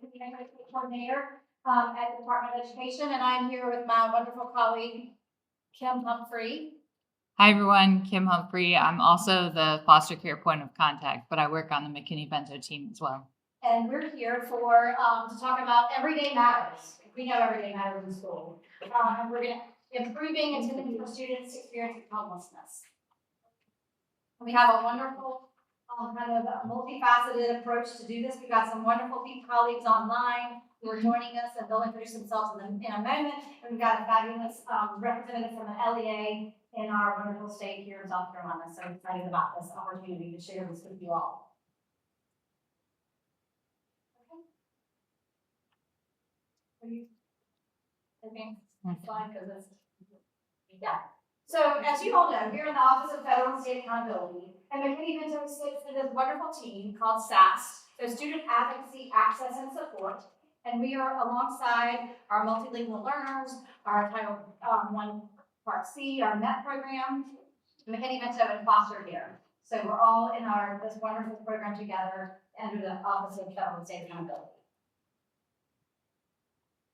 community coordinator at the Department of Education, and I'm here with my wonderful colleague, Kim Humphrey. Hi everyone, Kim Humphrey. I'm also the foster care point of contact, but I work on the McKinney-Bento team as well. And we're here for to talk about everyday matters. We know everyday matters in school. And we're going to improving attendance for students experiencing homelessness. We have a wonderful kind of multifaceted approach to do this. We've got some wonderful colleagues online who are joining us, and they'll introduce themselves in a moment. And we've got a fabulous representative from the LEA in our wonderful state here in South Carolina. So excited about this opportunity to share this with you all. Okay. Next slide, because it's So, as you all know, we're in the Office of Federal and State Accountability, and McKinney-Bento sits in this wonderful team called SASS, so Student Advocacy, Access, and Support. And we are alongside our multilingual learners, our Title I Part C, our MET program, McKinney-Bento, and foster care. So we're all in this wonderful program together under the Office of Federal and State Accountability.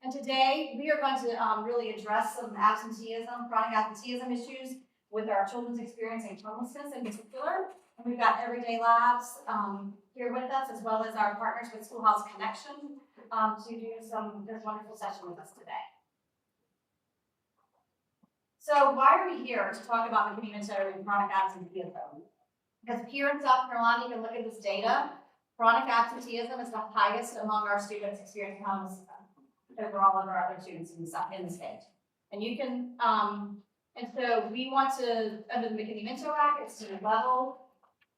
And today we are going to really address some absenteeism, chronic absenteeism issues with our children's experiencing homelessness in particular. And we've got Everyday Labs here with us, as well as our partners with Schoolhouse Connection to do this wonderful session with us today. So why are we here to talk about McKinney-Bento and chronic absenteeism? Because here in South Carolina, you can look at this data. Chronic absenteeism is the highest among our students experiencing homelessness over all of our other students in the state. And you can, and so we want to, under the McKinney-Bento Act, it's to level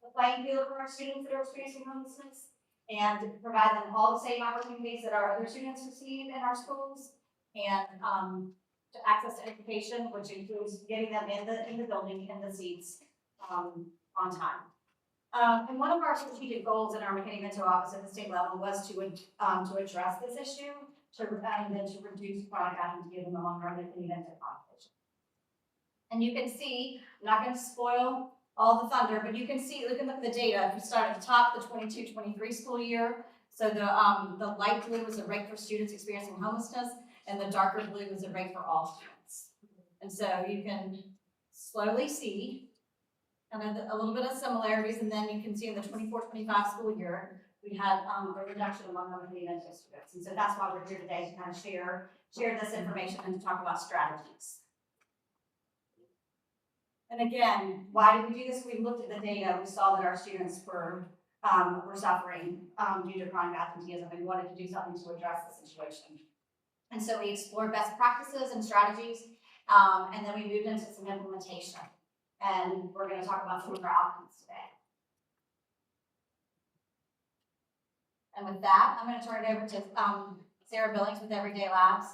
the playing field for our students that are experiencing homelessness and provide them all the same opportunities that our other students receive in our schools, and to access to education, which includes getting them in the building, in the seats, on time. And one of our strategic goals in our McKinney-Bento office at the state level was to address this issue, and then to reduce chronic absenteeism among our McKinney-Bento population. And you can see, I'm not going to spoil all the thunder, but you can see, look at the data. If you start at the top, the 22-23 school year, so the light blue was the rate for students experiencing homelessness, and the darker blue was the rate for all students. And so you can slowly see kind of a little bit of similarities, and then you can see in the 24-25 school year, we had a reduction among our McKinney-Bento students. And so that's why we're here today, to kind of share this information and to talk about strategies. And again, why did we do this? We looked at the data. We saw that our students were suffering due to chronic absenteeism, and we wanted to do something to address the situation. And so we explored best practices and strategies, and then we moved into some implementation. And we're going to talk about some of our outcomes today. And with that, I'm going to turn it over to Sarah Billings with Everyday Labs.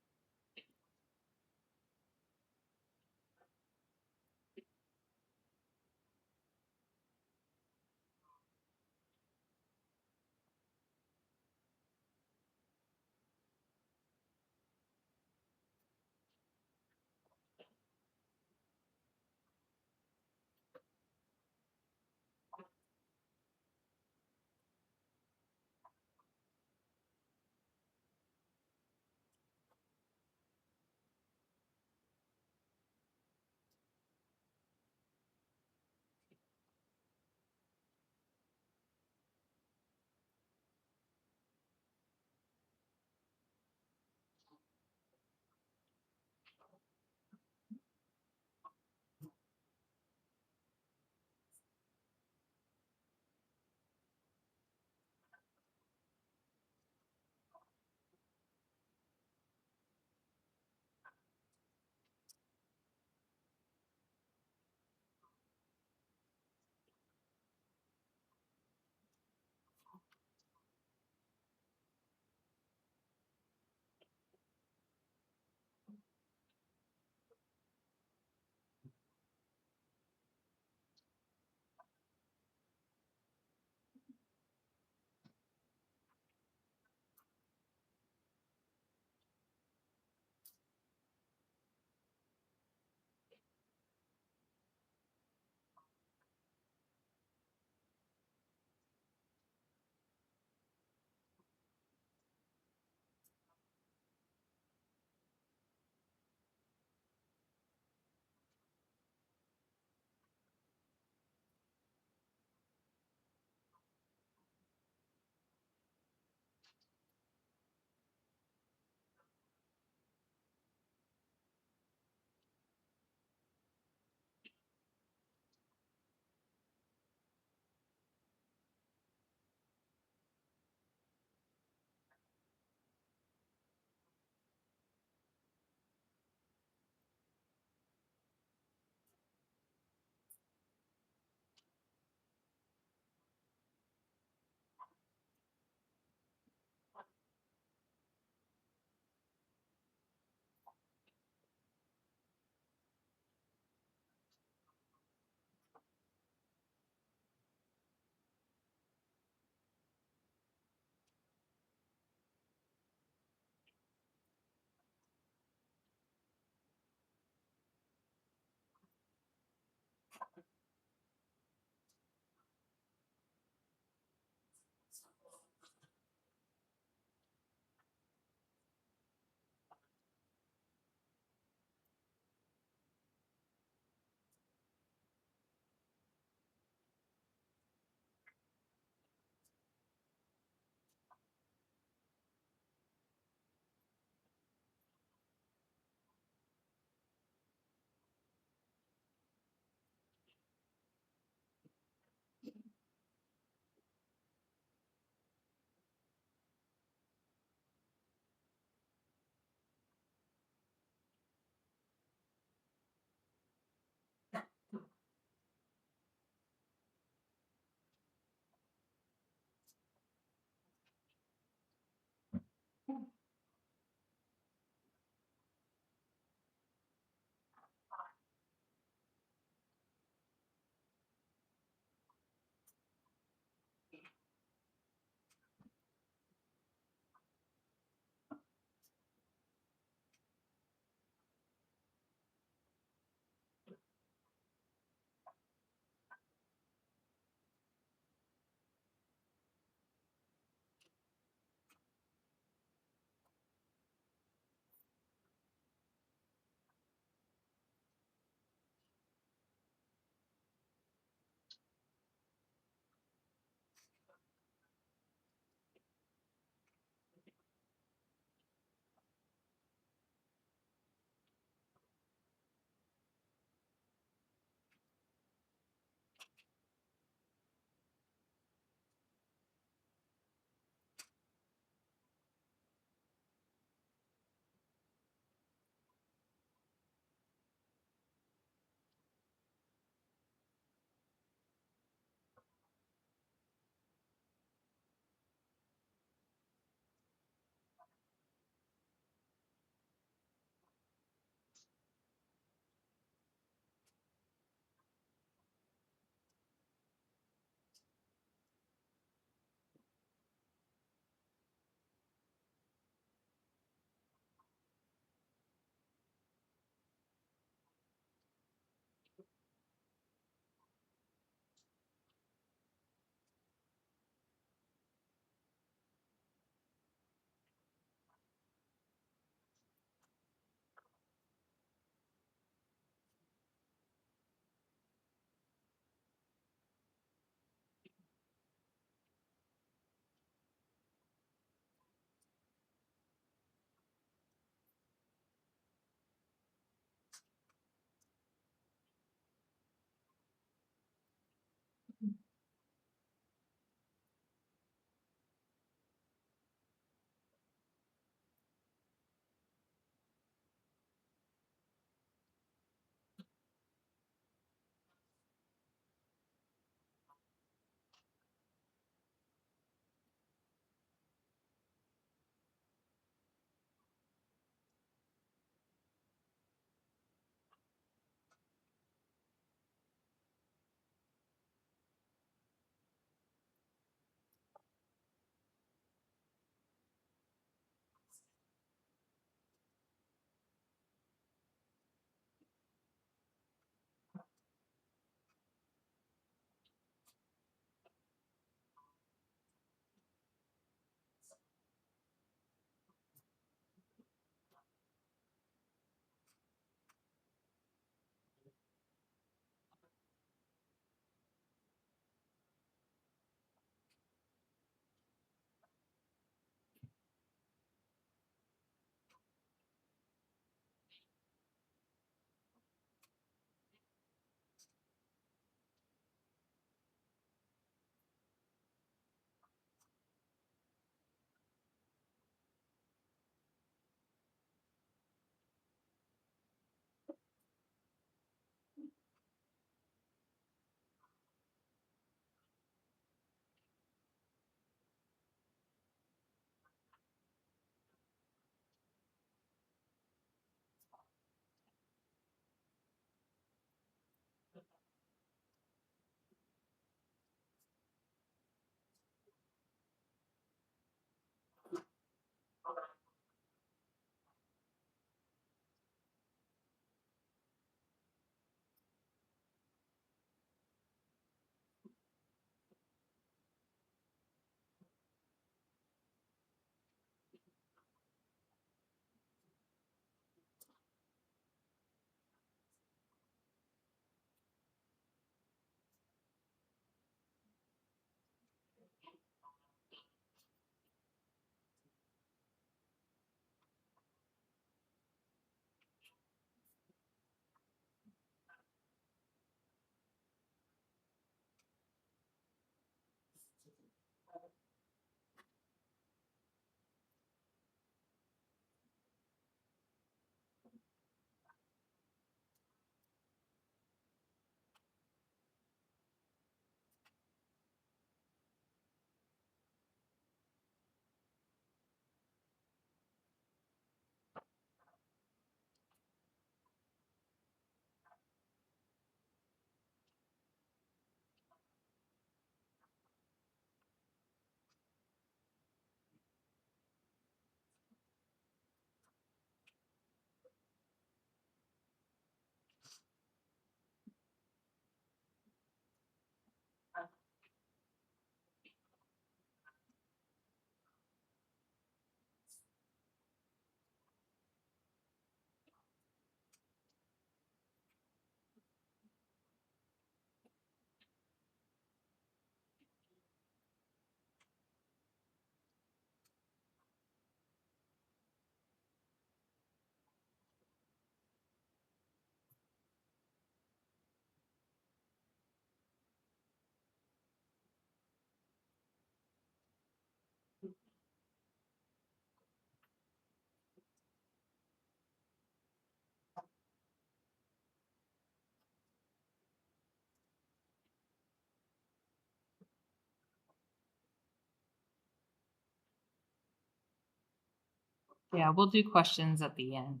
Yeah, we'll do questions at the end.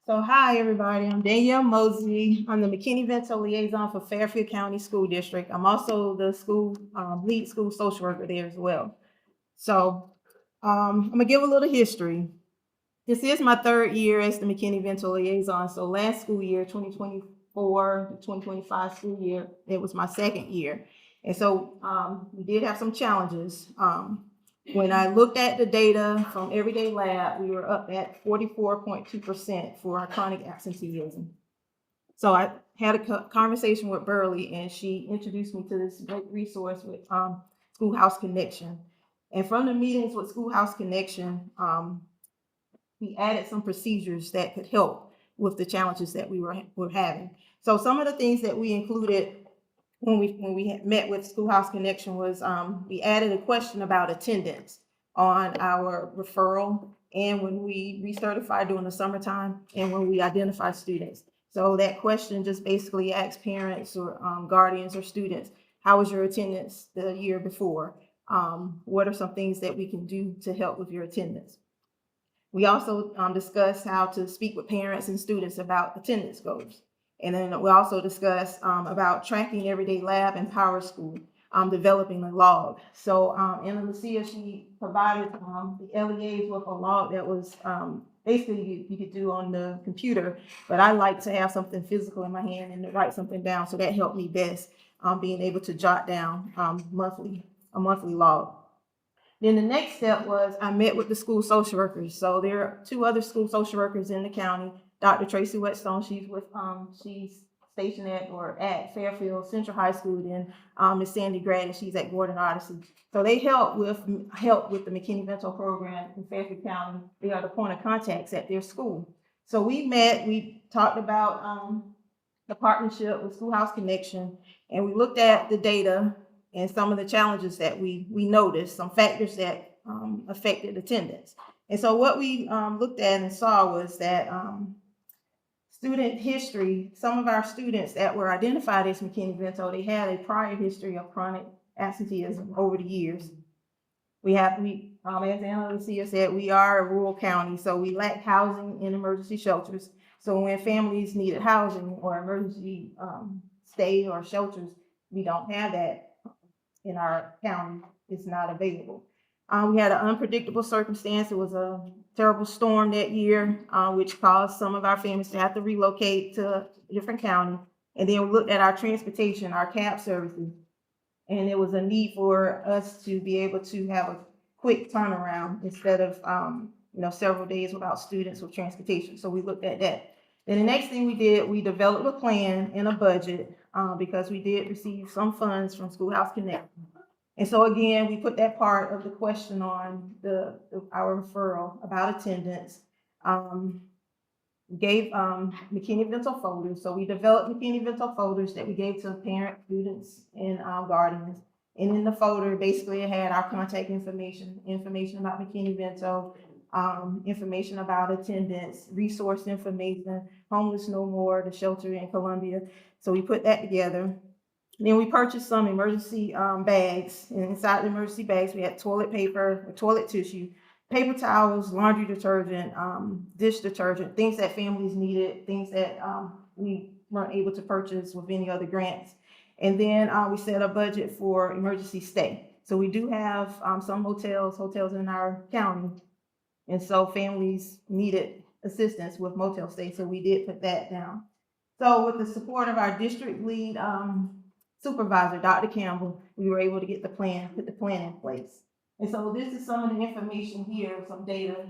So hi, everybody. I'm Danielle Mosley. I'm the McKinney-Vento liaison for Fairfield County School District. I'm also the school lead school social worker there as well. So I'm gonna give a little history. This is my third year as the McKinney-Vento liaison. So last school year, 2024 to 2025 school year, it was my second year. And so we did have some challenges. When I looked at the data from Everyday Lab, we were up at 44.2% for our chronic absenteeism. So I had a conversation with Burley, and she introduced me to this great resource with Schoolhouse Connection. And from the meetings with Schoolhouse Connection, we added some procedures that could help with the challenges that we were having. So some of the things that we included when we had met with Schoolhouse Connection was we added a question about attendance on our referral and when we recertify during the summertime and when we identify students. So that question just basically asks parents or guardians or students, how was your attendance the year before? What are some things that we can do to help with your attendance? We also discussed how to speak with parents and students about attendance goals. And then we also discussed about tracking Everyday Lab and Power School, developing a log. So Anna Lucia, she provided the LEAs with a log that was basically you could do on the computer, but I like to have something physical in my hand and to write something down. So that helped me best being able to jot down a monthly log. Then the next step was I met with the school social workers. So there are two other school social workers in the county. Dr. Tracy Whetstone, she's stationed at Fairfield Central High School. Then Ms. Sandy Grady, she's at Gordon Odyssey. So they help with the McKinney-Vento program in Fairfield County. They are the point of contacts at their school. So we met, we talked about the partnership with Schoolhouse Connection, and we looked at the data and some of the challenges that we noticed, some factors that affected attendance. And so what we looked at and saw was that student history, some of our students that were identified as McKinney-Vento, they had a prior history of chronic absenteeism over the years. As Anna Lucia said, we are a rural county, so we lack housing in emergency shelters. So when families needed housing or emergency stay or shelters, we don't have that in our county. It's not available. We had an unpredictable circumstance. It was a terrible storm that year, which caused some of our families to have to relocate to a different county. And then we looked at our transportation, our cab services, and there was a need for us to be able to have a quick turnaround instead of several days without students with transportation. So we looked at that. Then the next thing we did, we developed a plan and a budget because we did receive some funds from Schoolhouse Connect. And so again, we put that part of the question on our referral about attendance. We gave McKinney-Vento folders. So we developed McKinney-Vento folders that we gave to parents, students, and guardians. And in the folder, basically it had our contact information about McKinney-Vento, information about attendance, resource information, Homeless No More, the shelter in Columbia. So we put that together. Then we purchased some emergency bags. And inside the emergency bags, we had toilet paper, toilet tissue, paper towels, laundry detergent, dish detergent, things that families needed, things that we weren't able to purchase with any other grants. And then we set a budget for emergency stay. So we do have some hotels in our county. And so families needed assistance with motel stay. So we did put that down. So with the support of our district lead supervisor, Dr. Campbell, we were able to put the plan in place. And so this is some of the information here, some data.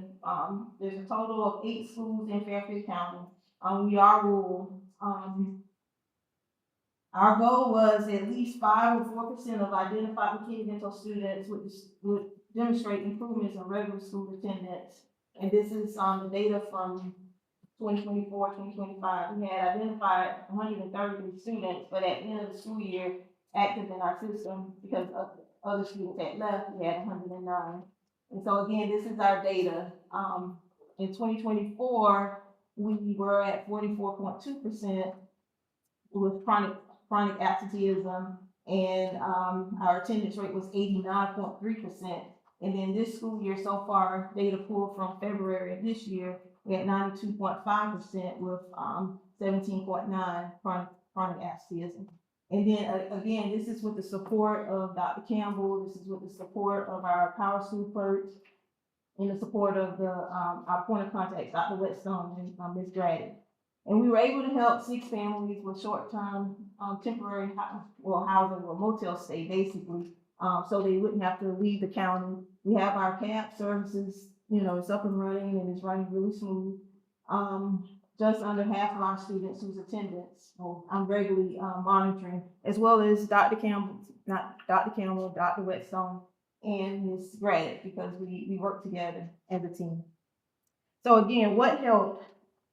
There's a total of 8 schools in Fairfield County. We are rural. Our goal was at least 5 or 4% of identified McKinney-Vento students would demonstrate improvements in regular school attendance. And this is the data from 2024, 2025. We had identified 133 students, but at the end of the school year, active in our system, because other students had left, we had 109. And so again, this is our data. In 2024, we were at 44.2% with chronic absenteeism, and our attendance rate was 89.3%. And then this school year so far, data pulled from February of this year, we had 92.5% with 17.9 chronic absenteeism. And then again, this is with the support of Dr. Campbell. This is with the support of our Power School clerks, and the support of our point of contact, Dr. Whetstone and Ms. Grady. And we were able to help 6 families with short-term, temporary, housing or motel stay, basically, so they wouldn't have to leave the county. We have our cab services, it's up and running and it's running really smooth. Just under half of our students whose attendance, I'm regularly monitoring, as well as Dr. Campbell, Dr. Whetstone, and Ms. Grady, because we work together as a team. So again, what helped?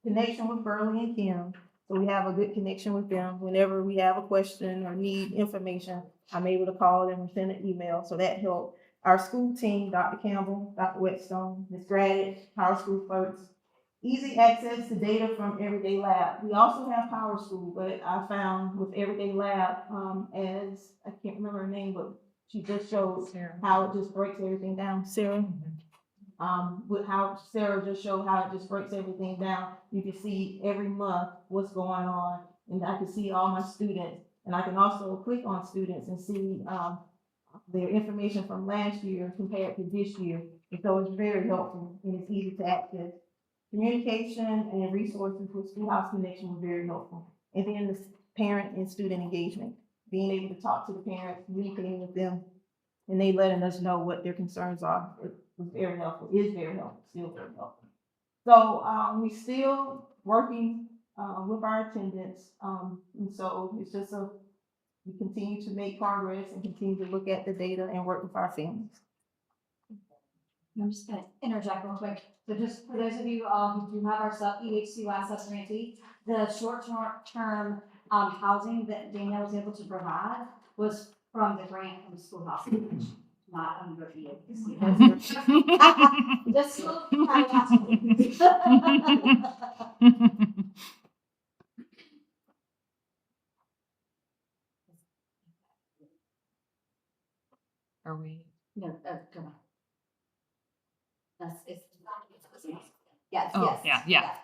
Connection with Burley and Kim. So we have a good connection with them. Whenever we have a question or need information, I'm able to call them and send an email. So that helped. Our school team, Dr. Campbell, Dr. Whetstone, Ms. Grady, Power School clerks, easy access to data from Everyday Lab. We also have Power School, but I found with Everyday Lab, as I can't remember her name, but she just showed how it just breaks everything down. Sarah? With how Sarah just showed how it just breaks everything down. You can see every month what's going on, and I can see all my students, and I can also click on students and see their information from last year compared to this year. And so it's very helpful and it's easy to access. Communication and resources with Schoolhouse Connection were very helpful. And then the parent and student engagement, being able to talk to the parents, communicating with them, and they letting us know what their concerns are. It was very helpful, is very helpful, still very helpful. So we still working with our attendance, and so it's just we continue to make progress and continue to look at the data and work with our families. I'm just gonna interject real quick. So just for those of you who do have our EHC last grantee, the short-term housing that Danielle was able to provide was from the grant from the Schoolhouse, not under EHC. Just Are we? no, come on. It's yes, Oh, yes. yeah. Yes.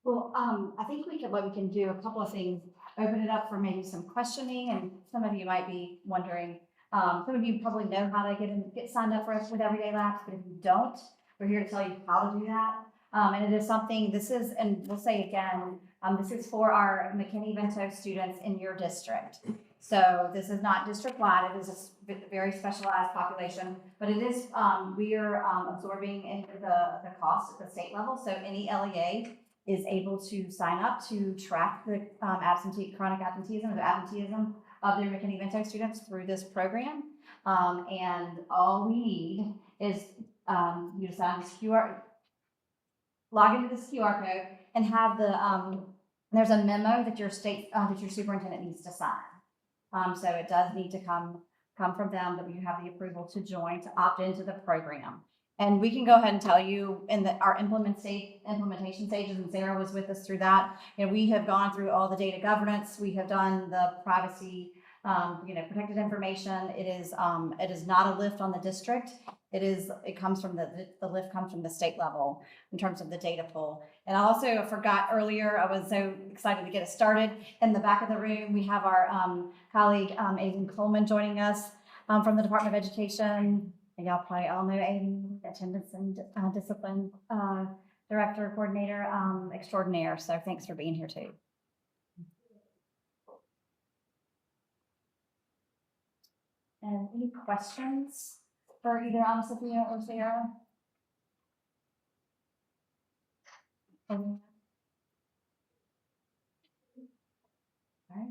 Well, I think what we can do, a couple of things, open it up for maybe some questioning, and some of you might be wondering, some of you probably know how to get signed up for us with Everyday Labs, but if you don't, we're here to tell you how to do that. And it is something, and we'll say again, this is for our McKinney-Vento students in your district. So this is not district-wide, it is a very specialized population, but it is, we are absorbing into the cost at the state level, so any LEA is able to sign up to track the chronic absenteeism or the absenteeism of their McKinney-Vento students through this program. And all we need is you to sign this log into this QR code and have there's a memo that your superintendent needs to sign. So it does need to come from them that you have the approval to join, to opt into the program. And we can go ahead and tell you in our implementation stages, and Sarah was with us through that. We have gone through all the data governance. We have done the privacy, protected information. It is not a lift on the district. It comes from the lift comes from the state level in terms of the data pool. And I also forgot earlier, I was so excited to get it started. In the back of the room, we have our colleague, Aidan Coleman, joining us from the Department of Education. And y'all probably all know Aidan, attendance and discipline director, coordinator extraordinaire. So thanks for being here too. And any questions for either Anna-Sophia or Sarah? All right.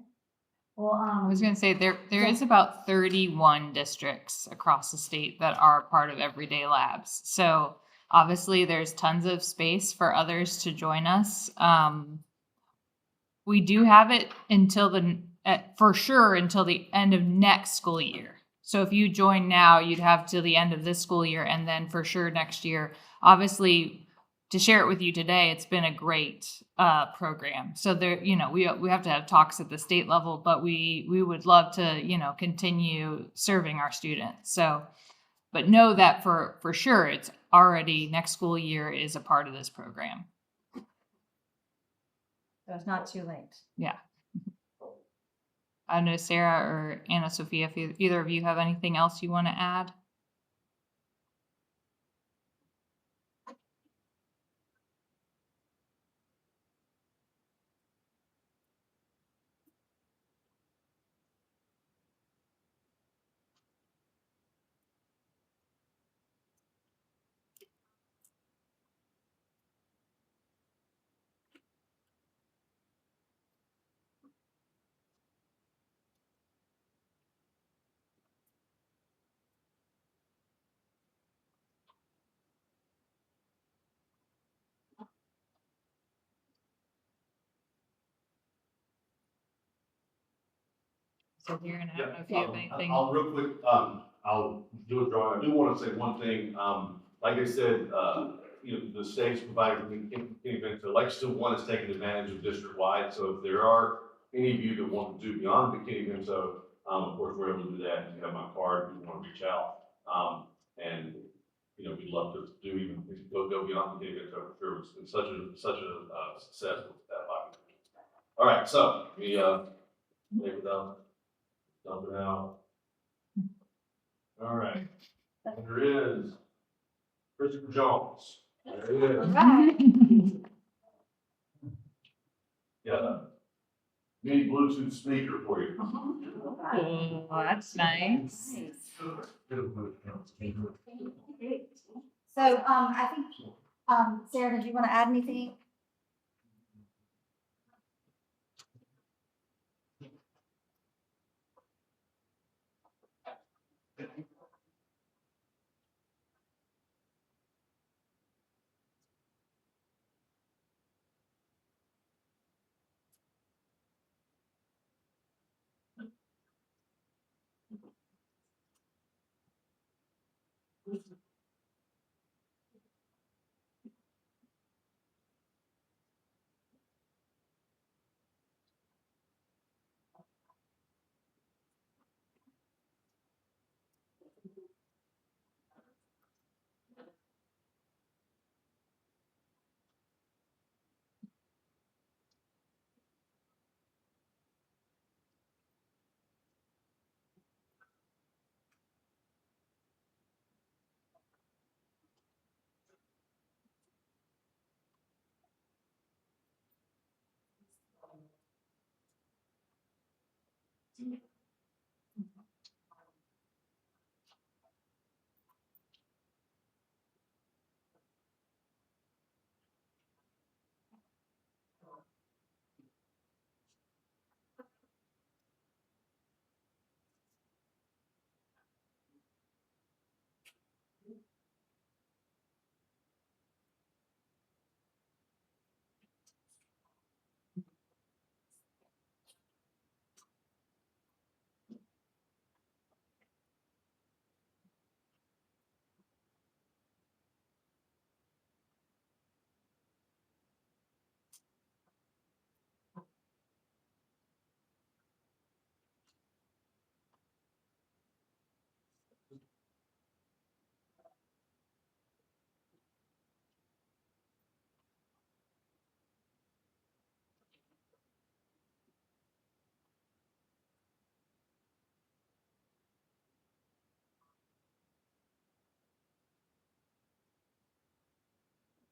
Well, I was going to say there is about 31 districts across the state that are part of Everyday Labs. So obviously there's tons of space for others to join us. We do have it for sure until the end of next school year. So if you join now, you'd have till the end of this school year, and then for sure next year. Obviously, to share it with you today, it's been a great program. So there, we have to have talks at the state level, but we would love to, continue serving our students. So, but know that for sure, it's already next school year is a part of this program. So it's not too late. Yeah. I know Sarah or Anna-Sophia, if either of you have anything else you want to add. So Darren, I don't know if you have anything. I'll real quick, I'll do a drawing. I do want to say one thing. Like I said, the state's providing events. Like still one is taking advantage of district-wide. So if there are any of you that want to do beyond McKinney events, of course, we're able to do that. You have my card if you want to reach out. And we'd love to do even go beyond McKinney events for sure. It's been such a success with that population. All right, so we make it up. Dump it out. All right. There is Christopher Jones. There he is. Right. Got a mini Bluetooth speaker for you. Oh, that's nice. So I think Sarah, did you want to add anything?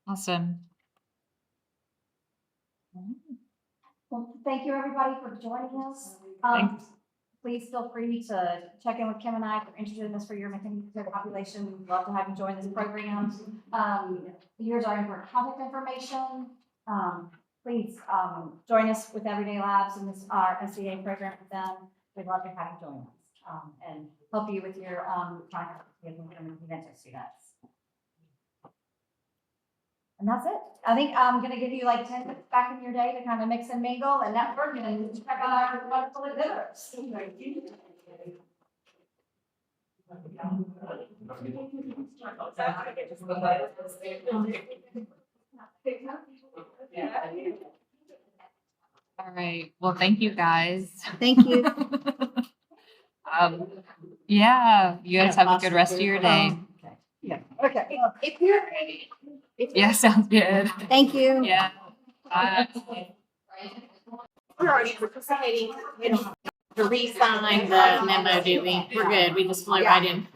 Awesome. Well, thank you, everybody, for joining us. Thanks. Please feel free to check in with Kim and I if you're interested in this for your McKinney population. We'd love to have you join this program. Here's our contact information. Please join us with Everyday Labs and this our SCA program with them. We'd love to have you join us and help you with your contact with event students. And that's it. I think I'm gonna give you like 10 minutes back in your day to kind of mix and mingle and network and check out our wonderful exhibitors. All right. Well, thank you guys. Thank you. Yeah, you guys have a good rest of your day. Yeah. Okay. If you're, Yeah, sounds good. thank you. Yeah. We're already participating. We don't have to re-sign the memo, do we? We're good. We just flow right in.